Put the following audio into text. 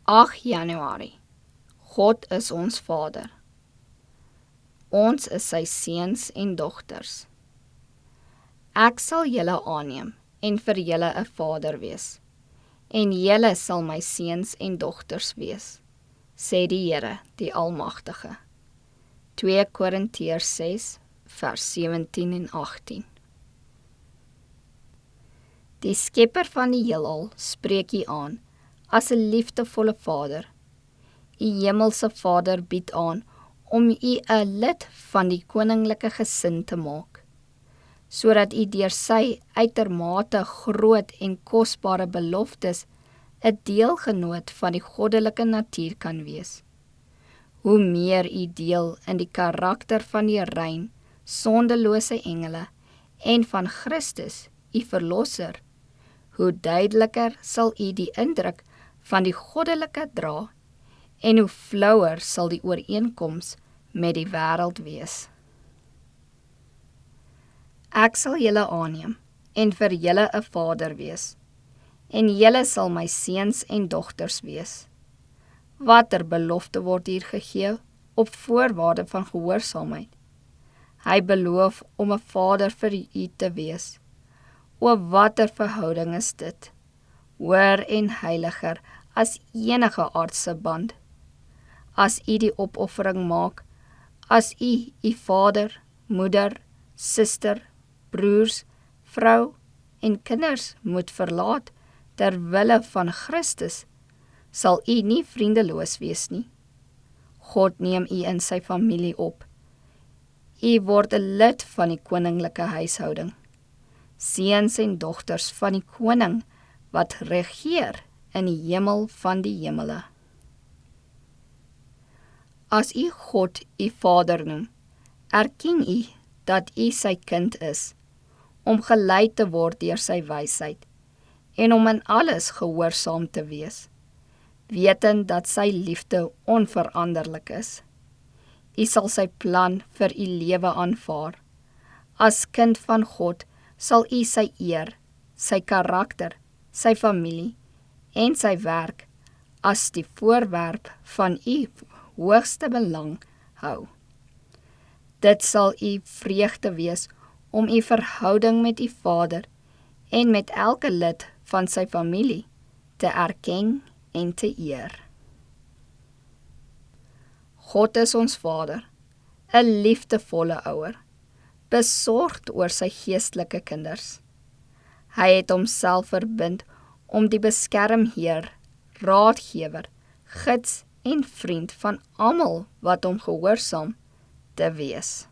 8 Januarie. God is ons Vader. Ons is sy seuns en dogters. Ek sal julle aanneem en vir julle 'n vader wees, en julle sal my seuns en dogters wees, sê die Here, die Almagtige. 2 Korintiërs 6, vers 17 en 18. Die Skepper van die heelal spreek U aan as 'n liefdevolle Vader. U hemelse Vader bied aan om U 'n lid van die koninklike gesin te maak, sodat U deur sy uitermate groot en kosbare beloftes 'n deelgenoot van die goddelike natuur kan wees. Hoe meer U deel in die karakter van die rein, sondelose engele en van Christus, U Verlosser, hoe duideliker sal U die indruk van die goddelike dra en hoe flouer sal die ooreenkoms met die wêreld wees. Ek sal julle aanneem en vir julle 'n vader wees, en julle sal my seuns en dogters wees. Watter belofte word hier gegee op voorwaarde van gehoorsaamheid? Hy beloof om 'n vader vir U te wees. O, watter verhouding is dit? Hoër en heiliger as enige aardse band. As U die opoffering maak, as U vader, moeder, suster, broers, vrou en kinders moet verlaat ter wille van Christus, sal U nie vriendeloos wees nie. God neem U in sy familie op. U word 'n lid van die koninklike huishouding, seuns en dogters van die koning wat regeer in die hemel van die hemele. As U God U Vader noem, erken U dat U sy kind is, om gelei te word deur sy wysheid en om in alles gehoorsaam te wees, wetend dat sy liefde onveranderlik is. U sal sy plan vir U lewe aanvaar. As kind van God sal U sy eer, sy karakter, sy familie en sy werk as die voorwerp van U hoogste belang hou. Dit sal U vreugde wees om U verhouding met U Vader en met elke lid van sy familie te erken en te eer. God is ons Vader, 'n liefdevolle ouer, besorgd oor sy geestelike kinders. Hy het homself verbind om die beskermheer, raadgewer, gids en vriend van almal wat hom gehoorsaam te wees.